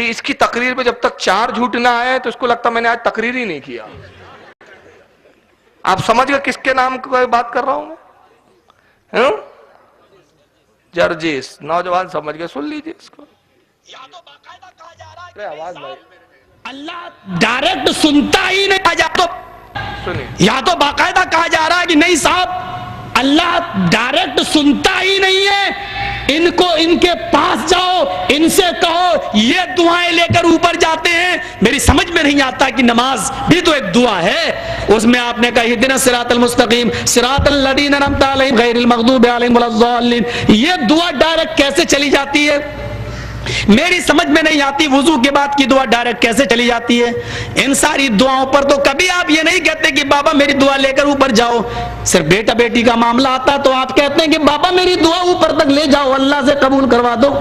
اس کی تقریر میں جب تک 4 جھوٹ نہ آئے تو اس کو لگتا میں نے آج تقریر ہی نہیں کیا. آپ سمجھ گئے کس کے نام کی بات کر رہا ہوں میں؟ جرجیس. نوجوان سمجھ گئے, سن لیجئے اس کو. یا تو باقاعدہ کہا جا رہا ہے آواز بھائی اللہ ڈائریکٹ سنتا ہی نہیں. سنیے, یا تو باقاعدہ کہا جا رہا ہے کہ نہیں صاحب اللہ ڈائریکٹ سنتا ہی نہیں ہے, ان کے پاس جاؤ, ان سے کہو یہ دعائیں لے کر اوپر جاتے ہیں. میری سمجھ میں نہیں آتا کہ نماز بھی تو ایک دعا ہے, اس میں آپ نے کہا اہدنا الصراط المستقیم صراط الذین انعمت علیہم غیر المغضوب علیہم ولا الضالین, یہ دعا ڈائریکٹ کیسے چلی جاتی ہے؟ میری سمجھ میں نہیں آتی. وضو کے بعد کی دعا ڈائریکٹ کیسے چلی جاتی ہے؟ ان ساری دعاؤں پر تو کبھی آپ یہ نہیں کہتے کہ بابا میری دعا لے کر اوپر جاؤ. صرف بیٹا بیٹی کا معاملہ آتا تو آپ کہتے ہیں کہ بابا میری دعا اوپر تک لے جاؤ, اللہ سے قبول کروا دو,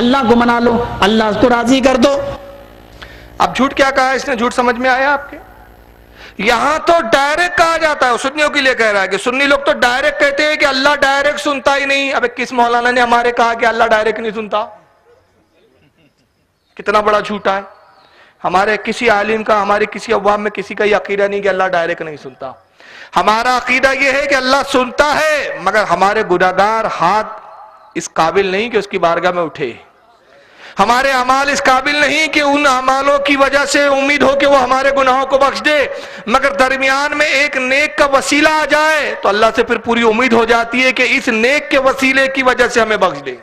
اللہ کو منا لو, اللہ اس کو راضی کر دو. اب جھوٹ کیا کہا ہے اس نے؟ جھوٹ سمجھ میں آیا آپ کے؟ یہاں تو ڈائریکٹ کہا جاتا ہے, سنیوں کے لیے کہہ رہا ہے کہ سنی لوگ تو ڈائریکٹ کہتے ہیں کہ اللہ ڈائریکٹ سنتا ہی نہیں. اب کس مولانا نے ہمارے کہا کہ اللہ ڈائریکٹ نہیں سنتا؟ کتنا بڑا جھوٹا ہے. ہمارے کسی عالم کا, ہمارے کسی عوام میں کسی کا یہ عقیدہ نہیں کہ اللہ ڈائریکٹ نہیں سنتا. ہمارا عقیدہ یہ ہے کہ اللہ سنتا ہے, مگر ہمارے گناہگار ہاتھ اس قابل نہیں کہ اس کی بارگاہ میں اٹھے. ہمارے اعمال اس قابل نہیں کہ ان اعمالوں کی وجہ سے امید ہو کہ وہ ہمارے گناہوں کو بخش دے, مگر درمیان میں ایک نیک کا وسیلہ آ جائے تو اللہ سے پھر پوری امید ہو جاتی ہے کہ اس نیک کے وسیلے کی وجہ سے ہمیں بخش دے.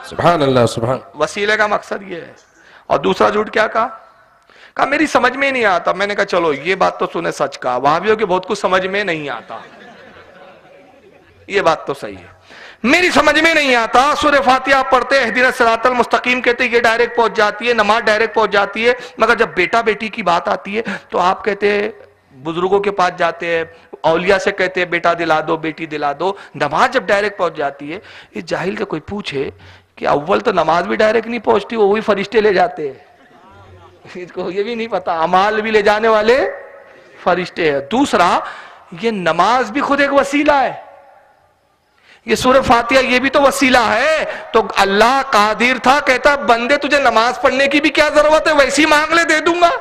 سبحان اللہ, سبحان. وسیلے کا مقصد یہ ہے. اور دوسرا جھوٹ کیا کہا میری سمجھ میں نہیں آتا. میں نے کہا چلو یہ بات تو سنے, سچ کہا. وہابیوں کے بہت کچھ سمجھ میں نہیں آتا, یہ بات تو صحیح ہے, میری سمجھ میں نہیں آتا. سورہ فاتحہ آپ پڑھتے اہدنا الصراط المستقیم کہتے یہ ڈائریکٹ پہنچ جاتی ہے, نماز ڈائریکٹ پہنچ جاتی ہے, مگر جب بیٹا بیٹی کی بات آتی ہے تو آپ کہتے ہیں بزرگوں کے پاس جاتے ہیں, اولیاء سے کہتے ہیں بیٹا دلا دو, بیٹی دلا دو. نماز جب ڈائریکٹ پہنچ جاتی ہے, یہ جاہل کا کوئی پوچھے کہ اول تو نماز بھی ڈائریکٹ نہیں پہنچتی, وہی فرشتے لے جاتے ہیں. اس کو یہ بھی نہیں پتا اعمال بھی لے جانے والے فرشتے ہیں. دوسرا یہ نماز بھی خود ایک وسیلہ ہے, یہ سورہ فاتحہ یہ بھی تو وسیلہ ہے. تو اللہ قادر تھا, کہتا بندے تجھے نماز پڑھنے کی بھی کیا ضرورت ہے, ویسی مانگ لے دے دوں گا.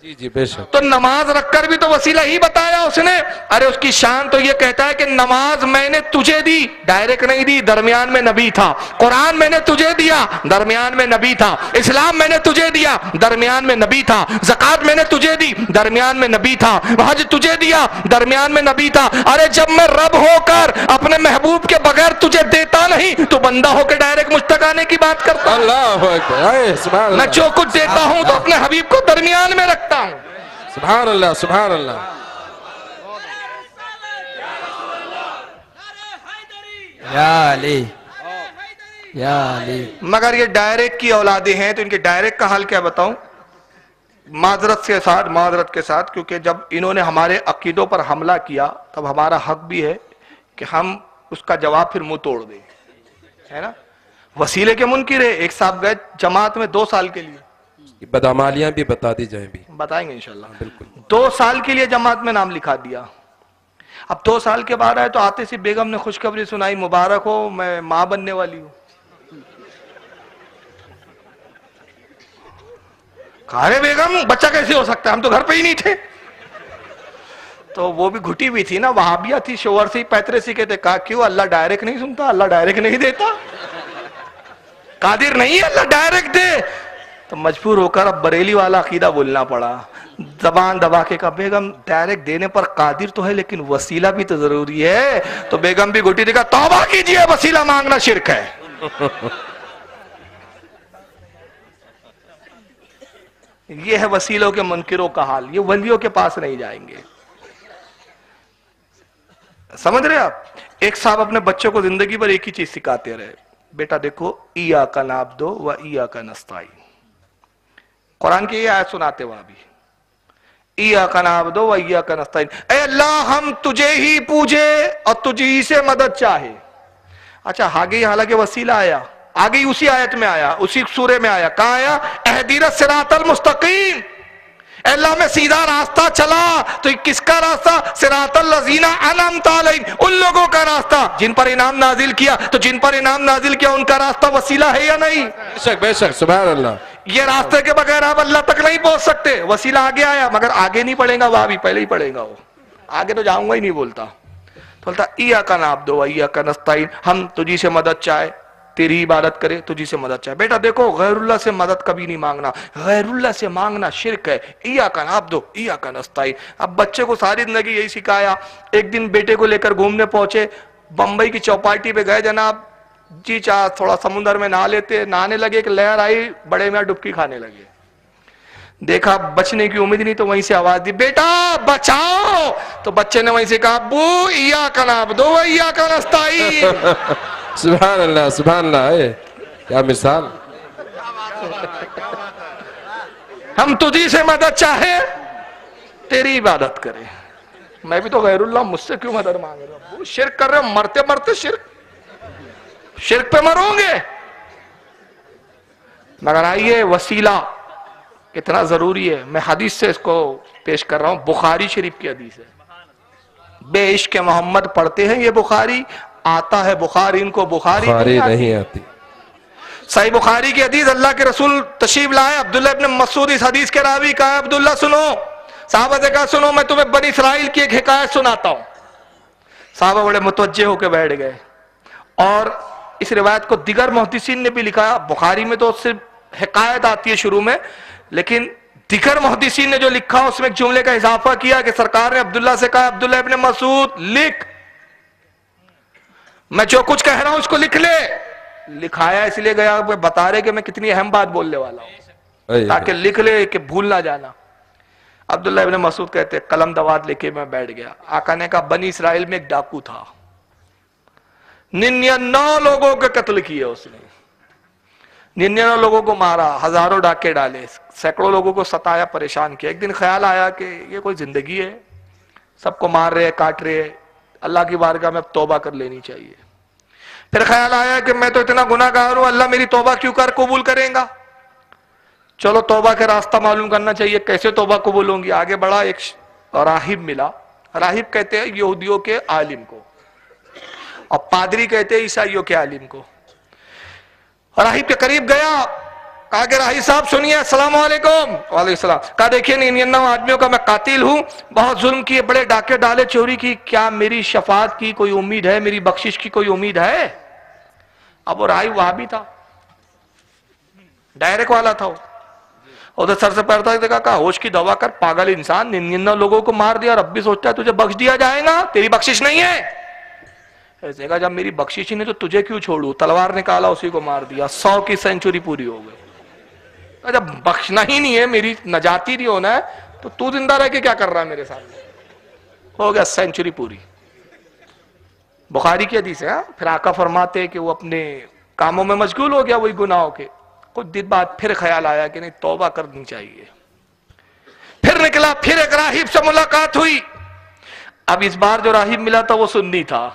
جی جی بے شک. تو نماز رکھ کر بھی تو وسیلہ ہی بتایا اس نے. ارے اس کی شان تو یہ کہتا ہے کہ نماز میں نے تجھے دی, ڈائریکٹ نہیں دی, درمیان میں نبی تھا. قرآن میں نے تجھے دیا, درمیان میں نبی تھا. اسلام میں نے تجھے دیا, درمیان میں نبی تھا. زکات میں نے تجھے دی, درمیان میں نبی تھا. حج تجھے دیا, درمیان میں نبی تھا. ارے جب میں رب ہو کر اپنے محبوب کے بغیر تجھے دیتا نہیں تو بندہ ہو کے ڈائریکٹ مجھ تک آنے کی بات کرتا. اللہ اکبر, سبحان اللہ. میں جو کچھ دیتا ہوں تو اپنے حبیب کو درمیان میں رکھتا ہوں. سبحان اللہ, سبحان اللہ. یا علی, یا علی. مگر یہ ڈائریکٹ کی اولادیں ہیں تو ان کے ڈائریکٹ کا حال کیا بتاؤں؟ معذرت کے ساتھ کیونکہ جب انہوں نے ہمارے عقیدوں پر حملہ کیا تب ہمارا حق بھی ہے کہ ہم اس کا جواب پھر منہ توڑ دیں, ہے نا. وسیلے کے منکر ہے. ایک صاحب گئے جماعت میں 2 سال کے لیے, بدعمالیاں بھی بتا دی جائیں بھی, بتائیں گے انشاءاللہ. بالکل. 2 سال کے لیے جماعت میں نام لکھا دیا. اب 2 سال کے بعد آئے تو آتے سی بیگم نے خوشخبری سنائی, مبارک ہو میں ماں بننے والی ہوں. کہا رے بیگم بچہ کیسے ہو سکتا ہے, ہم تو گھر پہ ہی نہیں تھے. تو وہ بھی گھٹی ہوئی تھی نا, وہابیہ تھی, شوہر سے پیترے سے کہتے. کہا کیوں, اللہ ڈائریکٹ نہیں سنتا, اللہ ڈائریکٹ نہیں دیتا, قادر نہیں ہے اللہ ڈائریکٹ دے. تو مجبور ہو کر اب بریلی والا عقیدہ بولنا پڑا, زبان دبا کے کہا بیگم ڈائریکٹ دینے پر قادر تو ہے لیکن وسیلہ بھی تو ضروری ہے. تو بیگم بھی گھٹی دکھا, توبہ کیجئے, وسیلہ مانگنا شرک ہے. یہ ہے وسیلوں کے منکروں کا حال, یہ ولیوں کے پاس نہیں جائیں گے. سمجھ رہے آپ؟ ایک صاحب اپنے بچوں کو زندگی پر ایک ہی چیز سکھاتے رہے, بیٹا دیکھو ایاک نعبد و ایاک نستعین. قرآن کی یہ آیت سناتے وہاں بھی, ایاک نعبد و ایاک نستعین, اے اللہ ہم تجھے ہی پوجے اور تجھے ہی سے مدد چاہے. اچھا آگے حالانکہ وسیلہ آیا, آگے اسی آیت میں آیا, اسی سورے میں آیا. کہاں آیا؟ اہدنا الصراط المستقیم, اے اللہ میں سیدھا راستہ چلا تو کس کا راستہ؟ صراط الذین انعمت علیہم، ان لوگوں کا راستہ جن پر انعام نازل کیا. تو جن پر انعام نازل کیا ان کا راستہ وسیلہ ہے یا نہیں؟ بے شک بے شک، سبحان اللہ. یہ راستے کے بغیر آپ اللہ تک نہیں پہنچ سکتے. وسیلہ آگے آیا مگر آگے نہیں پڑھے گا وہاں بھی، پہلے ہی پڑھے گا وہ. آگے تو جاؤں گا ہی نہیں بولتا. تو بولتا ایاک نعبد و ایاک نستعین، ہم تجھی سے مدد چاہے، تیری عبادت کرے، تجھی سے مدد چاہے. بیٹا دیکھو غیر اللہ سے مدد کبھی نہیں مانگنا، غیر اللہ سے مانگنا شرک ہے. ایاک نعبد و ایاک نستعین. اب بچے کو ساری زندگی یہی سکھایا. ایک دن بیٹے کو لے کر گھومنے پہنچے، بمبئی کی چوپاٹی پہ گئے، جناب جی چاہ تھوڑا سمندر میں نہا لیتے. نہانے لگے کہ لہر آئی، بڑے میں ڈبکی کھانے لگے. دیکھا بچنے کی امید نہیں تو وہیں سے آواز دی، بیٹا بچاؤ. تو بچے نے وہیں سے کہا ابو ایاک نعبد و ایاک نستعین. سبحان اللہ سبحان اللہ. اے کیا مثال. ہم تجھی سے مدد چاہے، تیری عبادت کرے. میں بھی تو غیر اللہ، مجھ سے کیوں مدد مانگ رہے ہو؟ شرک کر رہے ہو، مرتے مرتے شرک پہ مروں گے. مگر آئیے وسیلہ کتنا ضروری ہے. میں حدیث سے اس کو پیش کر رہا ہوں، بخاری شریف کی حدیث ہے. بے عشق محمد پڑھتے ہیں یہ بخاری، آتا ہے بخاری، ان کو بخاری نہیں آتی. صحیح بخاری کی حدیث، اللہ کے رسول تشریف لائے. عبداللہ ابن مسعود اس حدیث کے راوی کہا ہے عبداللہ سنو. صحابہ سے کہا سنو میں تمہیں بنی اسرائیل کی ایک حکایت سناتا ہوں. صحابہ بڑے متوجہ ہو کے بیٹھ گئے. اور اس روایت کو دیگر محدثین نے بھی لکھا. بخاری میں تو صرف حکایت آتی ہے شروع میں، لیکن دیگر محدثین نے جو لکھا اس میں ایک جملے کا اضافہ کیا کہ سرکار نے عبداللہ سے کہا عبداللہ ابن مسعود لکھ، میں جو کچھ کہہ رہا ہوں اس کو لکھ لے. لکھایا اس لیے گیا بتا رہے کہ میں کتنی اہم بات بولنے والا ہوں، تاکہ لکھ لے کہ بھول نہ جانا. عبداللہ ابن مسعود کہتے قلم دوات لے کے میں بیٹھ گیا. آقا نے کہا بنی اسرائیل میں ایک ڈاکو تھا، 99 لوگوں کے قتل کیے اس نے، 99 لوگوں کو مارا، ہزاروں ڈاکے ڈالے، سینکڑوں لوگوں کو ستایا، پریشان کیا. ایک دن خیال آیا کہ یہ کوئی زندگی ہے، سب کو مار رہے کاٹ رہے، اللہ کی بارگاہ میں اب توبہ کر لینی چاہیے. پھر خیال آیا کہ میں تو اتنا گناہ گار ہوں، اللہ میری توبہ کیوں کر قبول کریں گا. چلو توبہ کا راستہ معلوم کرنا چاہیے، کیسے توبہ قبول ہوں گی. آگے بڑھا، ایک راہب ملا. راہب کہتے ہیں یہودیوں کے عالم کو، اور پادری کہتے ہیں عیسائیوں کے عالم کو. راہب کے قریب گیا، کہا کہ راہب صاحب سنیے. السلام علیکم. وعلیکم السلام. کہا دیکھیے 99 آدمیوں کا میں قاتل ہوں، بہت ظلم کیے، بڑے ڈاکے ڈالے، چوری کی، کیا میری شفاعت کی کوئی امید ہے، میری بخشش کی کوئی امید ہے؟ اب وہ راہب وہاں بھی تھا، ڈائریکٹ والا تھا. ادھر سر سے پیر تک دیکھا، کہا ہوش کی دوا کر پاگل انسان، 99 لوگوں کو مار دیا اور اب بھی سوچتا ہے تجھے بخش دیا جائے گا، تیری بخشش نہیں ہے. ایسے کہا جب میری بخشش ہی نہیں تو تجھے کیوں چھوڑوں. تلوار نکالا، اسی کو مار دیا. 100 کی سینچری پوری ہو گئی. جب بخشنا ہی نہیں ہے، میری نجاتی نہیں ہونا ہے، تو زندہ رہ کے کیا کر رہا ہے میرے سامنے. ہو گیا سینچری پوری. بخاری کی حدیث ہے. پھر آقا فرماتے کہ وہ اپنے کاموں میں مشغول ہو گیا، وہی گناہوں کے. کچھ دن بعد پھر خیال آیا کہ نہیں توبہ کرنی چاہیے. پھر نکلا، پھر ایک راہب سے ملاقات ہوئی. اب اس بار جو راہب ملا تھا وہ سنی تھا،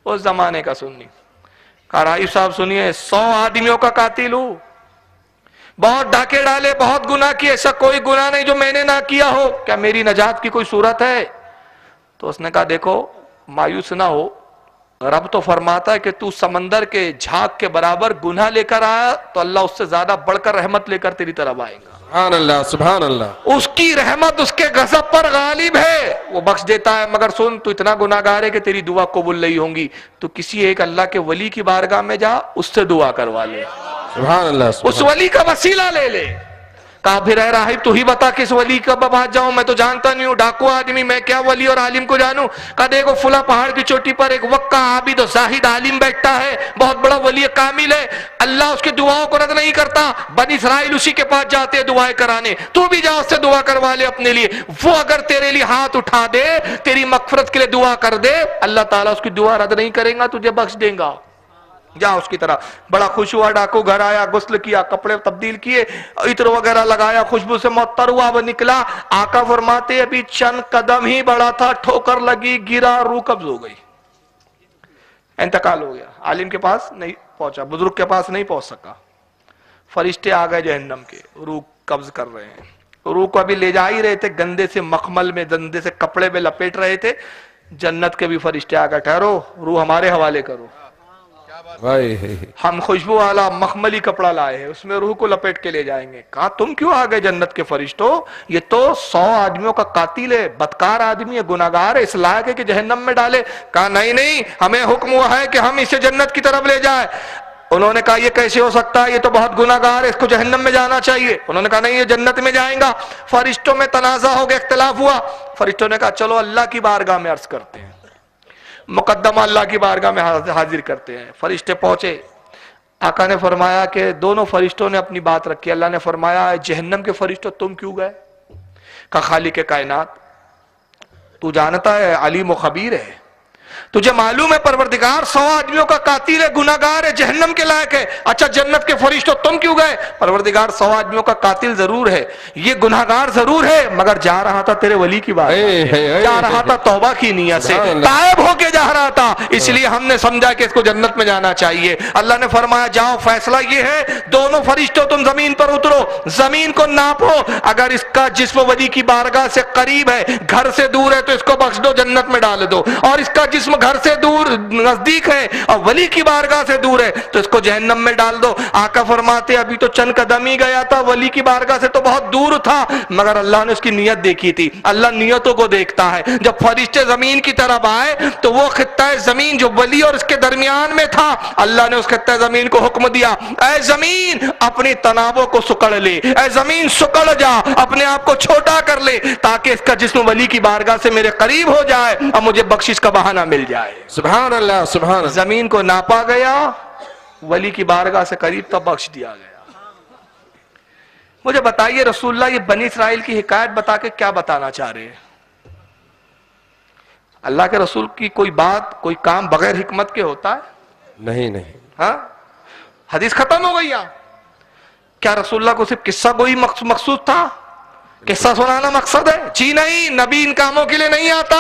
اس زمانے کا سنی. کہا راہب صاحب سنیے، 100 آدمیوں کا قاتل ہوں، بہت ڈاکے ڈالے، بہت گناہ کیے، ایسا کوئی گناہ نہیں جو میں نے نہ کیا ہو، کیا میری نجات کی کوئی صورت ہے؟ تو اس نے کہا دیکھو مایوس نہ ہو، رب تو فرماتا ہے کہ تو سمندر کے جھاگ کے برابر گناہ لے کر آیا تو اللہ اس سے زیادہ بڑھ کر رحمت لے کر تیری طرف آئے گا. سبحان اللہ سبحان اللہ. اس کی رحمت اس کے غضب پر غالب ہے، وہ بخش دیتا ہے. مگر سن، تو اتنا گناہ گار ہے کہ تیری دعا قبول نہیں ہوں گی، تو کسی ایک اللہ کے ولی کی بارگاہ میں جا، اس سے دعا کروا لے، سبحان اللہ اس ولی کا وسیلہ لے لے. کہا پھر اے راہب تو ہی بتا کس ولی کا بات جاؤں، میں تو جانتا نہیں ہوں، ڈاکو آدمی، میں کیا ولی اور عالم کو جانوں. کہا دیکھو فلاں پہاڑ کی چوٹی پر ایک وقت عابد و زاہد عالم بیٹھتا ہے، بہت بڑا ولی کامل ہے، اللہ اس کی دعاؤں کو رد نہیں کرتا. بنی اسرائیل اسی کے پاس جاتے ہیں دعائیں کرانے، تو بھی جا اس سے دعا کروا لے اپنے لیے. وہ اگر تیرے لیے ہاتھ اٹھا دے، تیری مغفرت کے لیے دعا کر دے، اللہ تعالیٰ اس کی دعا رد نہیں کرے گا، تجھے بخش دے گا. جا اس کی طرح. بڑا خوش ہوا ڈاکو، گھر آیا، غسل کیا، کپڑے تبدیل کیے، عطر وغیرہ لگایا، خوشبو سے معطر ہوا، وہ نکلا. آقا فرماتے ابھی چند قدم ہی بڑھا تھا، ٹھوکر لگی، گرا، روح قبض ہو گئی، انتقال ہو گیا. عالم کے پاس نہیں پہنچا، بزرگ کے پاس نہیں پہنچ سکا. فرشتے آ گئے جہنم کے، روح قبض کر رہے ہیں. روح کو ابھی لے جا ہی رہے تھے, گندے سے مخمل میں, گندے سے کپڑے میں لپیٹ رہے تھے. جنت کے بھی فرشتے آ کر ٹھہرو, روح ہمارے حوالے کرو. ہم خوشبو والا مخملی کپڑا لائے ہیں, اس میں روح کو لپیٹ کے لے جائیں گے. کہا تم کیوں آ گئے جنت کے فرشتوں؟ یہ تو 100 آدمیوں کا قاتل ہے, بدکار آدمی ہے, گناہگار ہے, اس لائق ہے کہ جہنم میں ڈالے. کہا نہیں, ہمیں حکم ہوا ہے کہ ہم اسے جنت کی طرف لے جائیں. انہوں نے کہا یہ کیسے ہو سکتا ہے, یہ تو بہت گناہگار ہے, اس کو جہنم میں جانا چاہیے. انہوں نے کہا نہیں, یہ جنت میں جائیں گا. فرشتوں میں تنازع ہو گیا, اختلاف ہوا. فرشتوں نے کہا چلو اللہ کی بارگاہ میں عرض کرتے ہیں, مقدمہ اللہ کی بارگاہ میں حاضر کرتے ہیں. فرشتے پہنچے, آقا نے فرمایا کہ دونوں فرشتوں نے اپنی بات رکھی. اللہ نے فرمایا جہنم کے فرشتوں تم کیوں گئے؟ کہا خالق کائنات تو جانتا ہے, علیم و خبیر ہے, تجھے معلوم ہے پروردگار 100 آدمیوں کا قاتل ہے, گناہگار ہے, جہنم کے لائق ہے. اچھا جنت کے فرشتوں تم کیوں گئے؟ پروردگار 100 آدمیوں کا قاتل ضرور ہے, یہ گناہگار ضرور ہے, مگر جا رہا تھا تیرے ولی کی بات, جا رہا تھا توبہ کی نیت سے, تائب ہو کے جا رہا تھا, اس لیے ہم نے سمجھا کہ اس کو جنت میں جانا چاہیے. اللہ نے فرمایا جاؤ, فیصلہ یہ ہے, دونوں فرشتوں تم زمین پر اترو, زمین کو ناپو, اگر اس کا جسم ولی کی بارگاہ سے قریب ہے, گھر سے دور ہے, تو اس کو بخش دو, جنت میں ڈال دو. اور اس کا جسم گھر سے دور نزدیک ہے اور ولی کی بارگاہ سے دور ہے, تو اس کو جہنم میں ڈال دو. آقا فرماتے ابھی تو چند قدم ہی گیا تھا, ولی کی بارگاہ سے تو بہت دور تھا, مگر اللہ نے اس کی نیت دیکھی تھی. اللہ نیتوں کو دیکھتا ہے. جب فرشتے زمین کی طرف آئے تو وہ خطہ زمین جو ولی اور اس کے درمیان میں تھا, اللہ نے اس خطہ زمین کو حکم دیا, اے زمین اپنی تنابوں کو سکڑ لے, اے زمین سکڑ جا, اپنے آپ کو چھوٹا کر لے, تاکہ اس کا جسم ولی کی بارگاہ سے میرے قریب ہو جائے اور مجھے بخشش کا بہانہ مل جائے. سبحان اللہ, سبحان اللہ. زمین کو ناپا گیا, ولی کی بارگاہ سے قریب تب بخش دیا گیا. مجھے بتائیے رسول اللہ یہ بنی اسرائیل کی حکایت بتا کے کیا بتانا چاہ رہے ہیں؟ اللہ کے رسول کی کوئی بات, کوئی کام بغیر حکمت کے ہوتا ہے؟ نہیں. ہاں, حدیث ختم ہو گئی یہاں. کیا رسول اللہ کو صرف قصہ گوئی مقصود تھا؟ قصہ سنانا مقصد ہے؟ جی نہیں, نبی ان کاموں کے لیے نہیں آتا,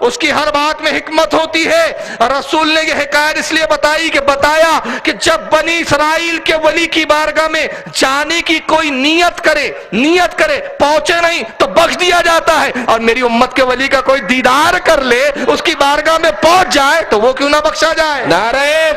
اس کی ہر بات میں حکمت ہوتی ہے. رسول نے یہ حکایت اس لیے بتائی کہ بتایا کہ جب بنی اسرائیل کے ولی کی بارگاہ میں جانے کی کوئی نیت کرے پہنچے نہیں تو بخش دیا جاتا ہے, اور میری امت کے ولی کا کوئی دیدار کر لے, اس کی بارگاہ میں پہنچ جائے, تو وہ کیوں نہ بخشا جائے؟ نعرہ